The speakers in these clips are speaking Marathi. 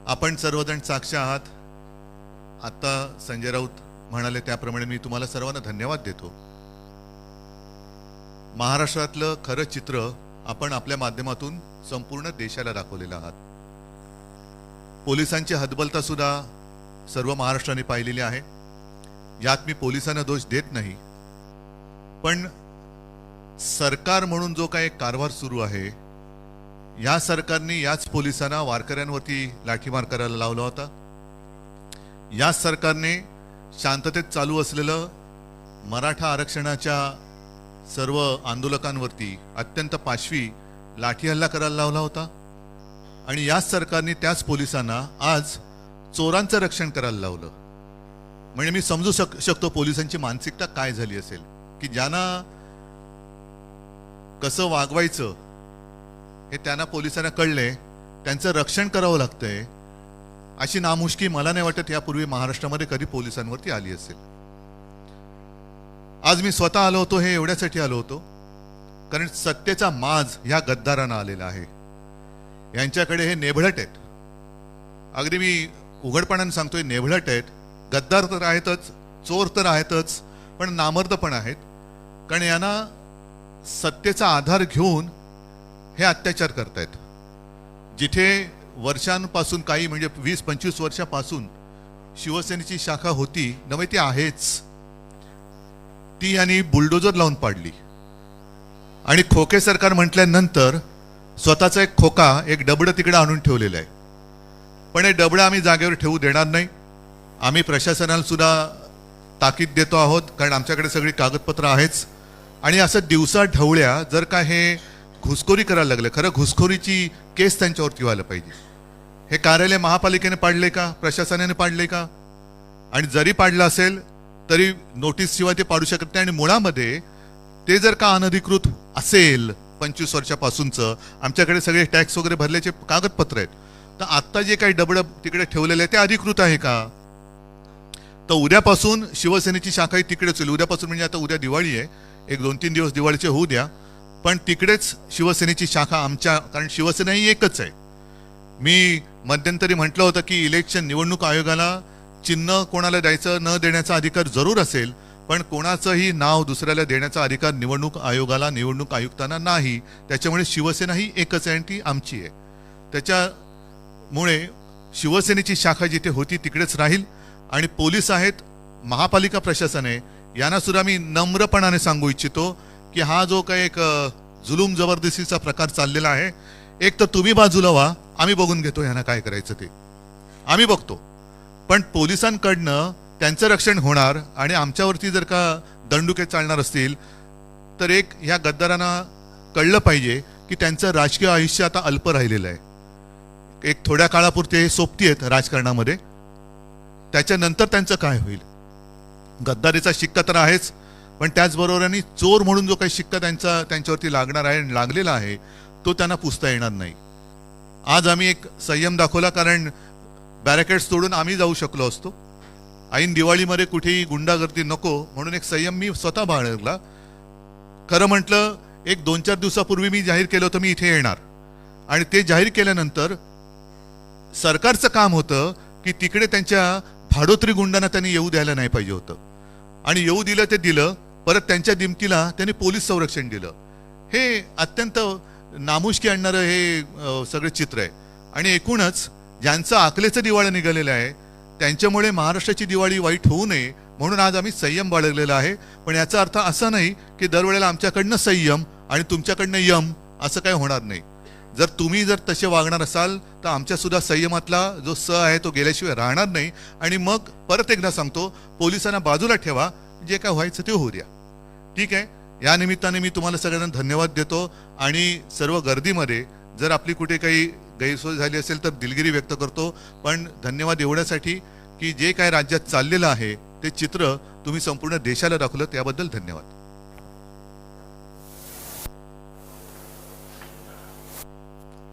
आपण सर्वजण साक्ष आहात। आता संजय राऊत म्हणाले त्याप्रमाणे मी तुम्हाला सर्वांना धन्यवाद देतो। महाराष्ट्रातलं खरं चित्र आपण आपल्या माध्यमातून संपूर्ण देशाला दाखवलेलं आहात। पोलिसांची हतबलता सुद्धा सर्व महाराष्ट्राने पाहिलेली आहे। यात मी पोलिसांना दोष देत नाही, पण सरकार म्हणून जो काही कारभार सुरू आहे, या सरकारने याच पोलिसांना वारकऱ्यांवरती लाठीमार करायला लावला होता। याच सरकारने शांततेत चालू असलेलं मराठा आरक्षणाच्या सर्व आंदोलकांवरती अत्यंत पाशवी लाठी हल्ला करायला लावला होता। आणि याच सरकारने त्याच पोलिसांना आज चोरांचं रक्षण करायला लावलं। म्हणजे मी समजू शकतो पोलिसांची मानसिकता काय झाली असेल, की ज्यांना कसं वागवायचं हे त्यांना पोलिसांना कळले, त्यांचं रक्षण करावं लागतंय। अशी नामुष्की मला नाही वाटत यापूर्वी महाराष्ट्रामध्ये कधी पोलिसांवरती आली असेल। आज मी स्वतः आलो होतो, हे एवढ्यासाठी आलो होतो कारण सत्तेचा माज ह्या गद्दारांना आलेला आहे। यांच्याकडे हे नेभळट आहेत, अगदी मी उघडपणाने सांगतोय, नेभळट आहेत। गद्दार तर आहेतच, चोर तर आहेतच, पण नामर्द पण आहेत। कारण यांना सत्तेचा आधार घेऊन हे अत्याचार करतायत। जिथे वर्षांपासून, काही म्हणजे 20-25 वर्षापासून शिवसेनेची शाखा होती नव्हे, ती आहेच, ती यांनी बुलडोजर लावून पाडली। आणि खोके सरकार म्हटल्यानंतर स्वतःचा एक खोका, एक डबडं तिकडे आणून ठेवलेलं आहे। पण हे डबडं आम्ही जागेवर ठेवू देणार नाही। आम्ही प्रशासनाला सुद्धा ताकीद देतो आहोत, कारण आमच्याकडे सगळी कागदपत्र आहेच। आणि असं दिवसा ढवळ्या जर का हे घुसखोरी करायला लागले, खरं घुसखोरीची केस त्यांच्यावरती व्हायला पाहिजे। हे कार्यालय महापालिकेने पाडले का, प्रशासनाने पाडले का? आणि जरी पाडलं असेल तरी नोटीस शिवाय ते पाडू शकत नाही। आणि मुळामध्ये ते जर का अनधिकृत असेल 25 वर्षापासूनचं, आमच्याकडे सगळे टॅक्स वगैरे भरल्याचे कागदपत्र आहेत, तर आत्ता जे काही डबडं तिकडे ठेवलेलं आहे ते अधिकृत आहे का? तर उद्यापासून शिवसेनेची शाखाही तिकडेच होईल। उद्यापासून म्हणजे आता उद्या दिवाळी आहे, एक 2-3 दिवस दिवाळीचे होऊ द्या, पण तिकडेच शिवसेनेची शाखा आमच्या, कारण शिवसेना ही एकच आहे। मी मध्यंतरी म्हटलं होतं की इलेक्शन निवडणूक आयोगाला चिन्ह कोणाला द्यायचं न देण्याचा अधिकार जरूर असेल, पण कोणाचंही नाव दुसऱ्याला देण्याचा अधिकार निवडणूक आयोगाला, निवडणूक आयुक्तांना नाही। त्याच्यामुळे शिवसेना ही एकच आहे आणि ती आमची आहे। त्याच्यामुळे शिवसेनेची शाखा जिथे होती तिकडेच राहील। आणि पोलीस आहेत, महापालिका प्रशासन आहे, यांना सुद्धा मी नम्रपणाने सांगू इच्छितो की हा जो काही एक जुलूम जबरदस्तीचा प्रकार चाललेला आहे, एक तर तुम्ही बाजूला व्हा, आम्ही बघून घेतो यांना काय करायचं ते आम्ही बघतो। पण पोलिसांकडनं त्यांचं रक्षण होणार आणि आमच्यावरती जर का दंडुके चालणार असतील तर एक ह्या गद्दारांना कळलं पाहिजे की त्यांचं राजकीय आयुष्य आता अल्प राहिलेलं आहे। एक थोड्या काळापुरते हे सोबती आहेत राजकारणामध्ये, त्याच्यानंतर त्यांचं काय होईल? गद्दारीचा शिक्का तर आहेच, पण त्याचबरोबराने चोर म्हणून जो काही शिक्का त्यांच्यावरती लागणार आहे, लागलेला आहे, तो त्यांना पुसता येणार नाही। आज आम्ही एक संयम दाखवला, कारण बॅरिकेड्स तोडून आम्ही जाऊ शकलो असतो। ऐन दिवाळीमध्ये कुठेही गुंडागर्दी नको म्हणून एक संयम मी स्वतः बाळगला। खरं म्हटलं, एक 2-4 दिवसापूर्वी मी जाहीर केलं होतं मी इथे येणार, आणि ते जाहीर केल्यानंतर सरकारचं काम होतं की तिकडे त्यांच्या भाडोत्री गुंडांना त्यांनी येऊ द्यायला नाही पाहिजे होतं, आणि येऊ दिलं ते दिलं। परत त्यांच्या दिमतीला त्यांनी पोलीस संरक्षण दिलं। हे अत्यंत नामुष्की आणणारं हे सगळं चित्र आहे। आणि एकूणच ज्यांचं आकलेचं दिवाळं निघालेलं आहे त्यांच्यामुळे महाराष्ट्राची दिवाळी वाईट होऊ नये म्हणून आज आम्ही संयम बाळगलेला आहे। पण याचा अर्थ असा नाही की दरवेळेला आमच्याकडनं संयम आणि तुमच्याकडनं यम असं काही होणार नाही। जर तुम्ही तसे वागणार असाल तर आमच्या सुद्धा संयमातला जो स आहे तो गेल्याशिवाय राहणार नाही। आणि मग परत एकदा सांगतो, पोलिसांना बाजूला ठेवा, जे काय व्हायचं ते होऊ द्या, ठीक आहे? या निमित्ताने मी तुम्हाला सगळ्यांना धन्यवाद देतो। आणि सर्व गर्दीमध्ये जर आपली कुठे काही गैरसोय झाली असेल तर दिलगिरी व्यक्त करतो, पण धन्यवाद एवढ्यासाठी की जे काय राज्यात चाललेलं आहे ते चित्र तुम्ही संपूर्ण देशाला दाखवलं, त्याबद्दल धन्यवाद।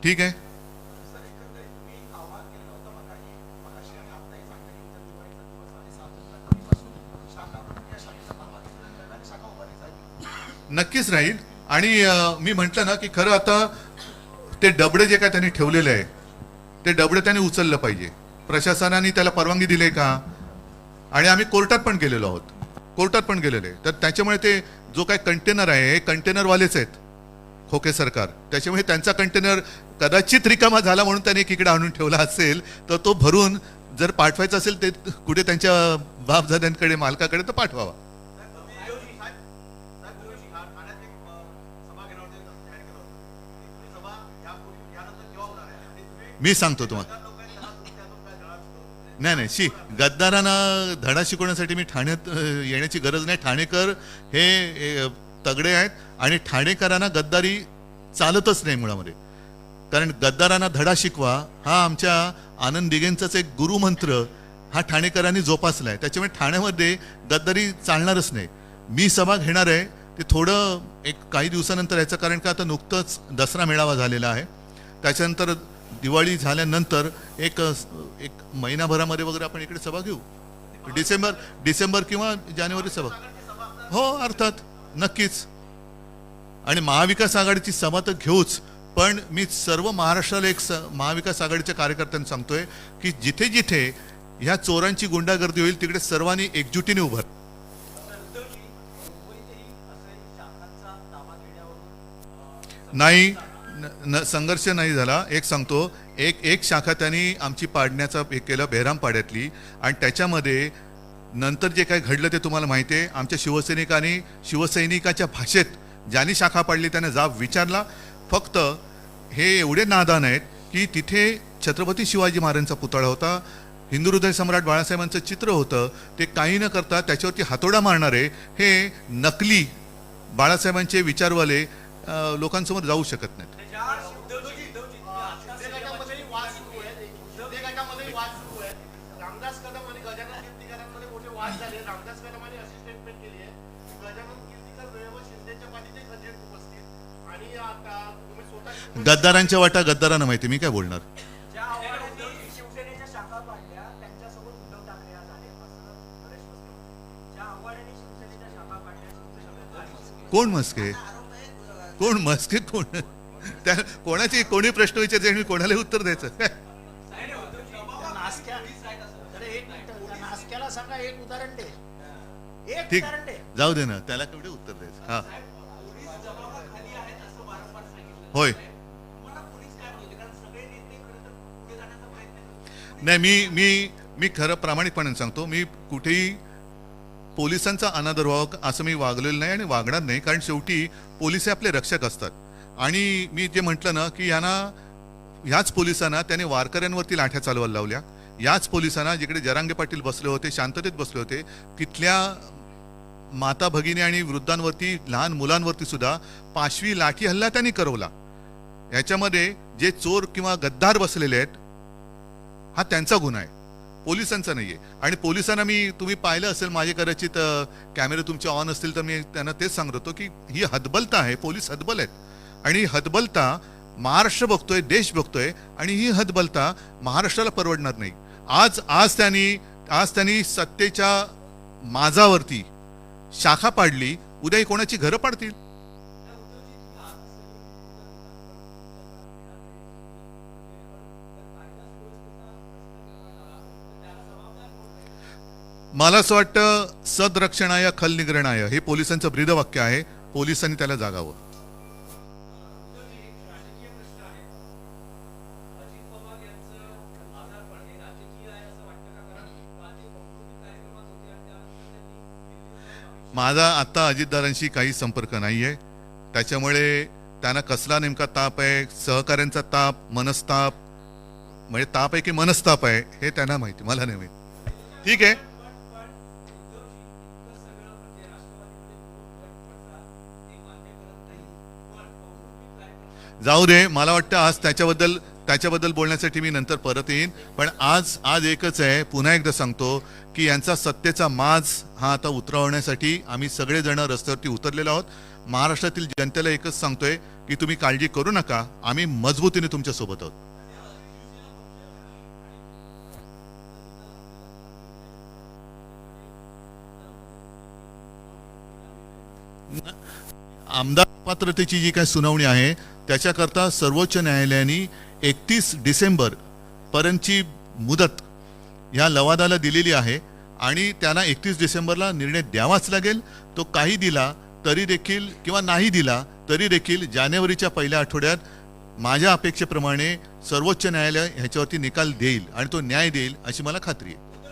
ठीक आहे, नक्कीच राहील। आणि मी म्हटलं ना की खरं आता ते डबडे जे काय त्यांनी ठेवलेले आहे, ते डबडं त्याने उचललं पाहिजे. प्रशासनाने त्याला परवानगी दिली का? आणि आम्ही कोर्टात पण गेलेलो आहोत, कोर्टात पण गेलेलो आहे. तर त्याच्यामुळे ते जो काय कंटेनर आहे हे कंटेनरवालेच आहेत, खोके सरकार. त्याच्यामुळे त्यांचा कंटेनर कदाचित रिकामा झाला म्हणून त्याने एकीकडे आणून ठेवला असेल, तर तो भरून जर पाठवायचा असेल ते कुठे त्यांच्या बापजाद्यांकडे मालकाकडे तर पाठवावा. मी सांगतो तुम्हाला, नाही गद्दारांना धडा शिकवण्यासाठी मी ठाण्यात येण्याची गरज नाही. ठाणेकर हे तगडे आहेत आणि ठाणेकरांना गद्दारी चालतच नाही मुळामध्ये. कारण गद्दारांना धडा शिकवा हा आमच्या आनंद दिघेंचाच एक गुरुमंत्र हा ठाणेकरांनी जोपासला आहे. त्याच्यामुळे ठाण्यामध्ये गद्दारी चालणारच नाही. मी सभा घेणार आहे ते थोडं एक काही दिवसानंतर याचं, कारण का आता नुकतंच दसरा मेळावा झालेला आहे. त्याच्यानंतर दिवाळी झाल्यानंतर एक महिनाभरामध्ये वगैरे आपण इकडे सभा घेऊ. डिसेंबर किंवा जानेवारी सभा. हो अर्थात, नक्कीच. आणि महाविकास आघाडीची सभा तर घेऊच, पण मी सर्व महाराष्ट्राला एक महाविकास आघाडीच्या कार्यकर्त्यांना सांगतोय की जिथे जिथे ह्या चोरांची गुंडागर्दी होईल तिकडे सर्वांनी एकजुटीने उभं. नाही, संघर्ष नाही झाला. एक सांगतो, एक शाखा त्यांनी आमची पाडण्याचा हे केलं बेहरामपाड्यातली, आणि त्याच्यामध्ये नंतर जे काय घडलं ते तुम्हाला माहिती आहे. आमच्या शिवसैनिकाच्या भाषेत ज्यांनी शाखा पाडली त्याने जाब विचारला. फक्त हे एवढे नादान आहेत की तिथे छत्रपती शिवाजी महाराजांचा पुतळा होता, हिंदू हृदय सम्राट बाळासाहेबांचं चित्र होतं, ते काही न करता त्याच्यावरती हातोडा मारणारे हे नकली बाळासाहेबांचे विचारवाले लोकांसमोर जाऊ शकत नाहीत. गद्दारांच्या वाटा गद्दारांना माहिती, मी काय बोलणार. कोण मस्के कोण त्या कोणाची कोणी प्रश्न विचारते आणि कोणाला उत्तर द्यायचं. ठीक, जाऊ दे ना, त्याला केवढे उत्तर द्यायचं. हा होय, नाही मी खरं प्रामाणिकपणे सांगतो, मी कुठेही पोलिसांचा अनादर व्हावा असं मी वागलेलं नाही आणि वागणार नाही. कारण शेवटी पोलीस हे आपले रक्षक असतात. आणि मी जे म्हटलं ना की ह्याच पोलिसांना त्याने वारकऱ्यांवरती लाठ्या चालवायला लावल्या. याच पोलिसांना जिकडे जरांगे पाटील बसले होते, शांततेत बसले होते, तिथल्या माता भगिनी आणि वृद्धांवरती, लहान मुलांवरती सुद्धा 5वी लाठी हल्ला त्यांनी करवला. याच्यामध्ये जे चोर किंवा गद्दार बसलेले आहेत हा त्यांचा गुन्हा आहे, पोलिसांचा नाहीये. आणि पोलिसांना तुम्ही पाहिलं असेल, माझे कदाचित कॅमेरे तुमचे ऑन असतील तर मी त्यांना तेच सांगत होतो की ही हतबलता आहे, पोलीस हतबल आहेत. आणि ही हतबलता महाराष्ट्र बघतोय, देश बघतोय, आणि ही हतबलता महाराष्ट्राला परवडणार नाही. आज त्यांनी सत्तेच्या माजावरती शाखा पाडली, उद्या कोणाची घरं पाडतील. मला असं वाटतं सदरक्षणाय खलनिग्रहणाय हे पोलिसांचं ब्रीदवाक्य आहे. पोलिसांनी त्याला जागावं. माझा आता अजितदारांशी काही संपर्क नाहीये, त्याच्यामुळे त्यांना कसला नेमका ताप आहे, सहकाऱ्यांचा ताप, मनस्ताप, म्हणजे ताप आहे की मनस्ताप आहे हे त्यांना माहिती, मला नाही माहिती. ठीक आहे, जाऊ दे. मला वाटतं आज त्याच्याबद्दल बोलण्यासाठी मी नंतर परत येईन. पण आज एकच आहे, पुन्हा एकदा सांगतो की यांचा सत्तेचा माज हा आता उतरवण्यासाठी आम्ही सगळेजण रस्त्यावरती उतरलेलो आहोत. महाराष्ट्रातील जनतेला एकच सांगतोय की तुम्ही काळजी करू नका, आम्ही मजबूतीने तुमच्या सोबत आहोत. आमदार पात्रतेची जी काही सुनावणी आहे त्याच्याकरता सर्वोच्च न्यायालयाने 31 डिसेंबर पर्यंतची मुदत ह्या लवादाला दिलेली आहे आणि त्याला 31 डिसेंबरला निर्णय द्यावाच लागेल. तो काही दिला तरी देखील किंवा नाही दिला तरी देखील जानेवारीच्या पहिल्या आठवड्यात माझ्या अपेक्षेप्रमाणे सर्वोच्च न्यायालय ह्याच्यावरती निकाल देईल आणि तो न्याय देईल अशी मला खात्री आहे.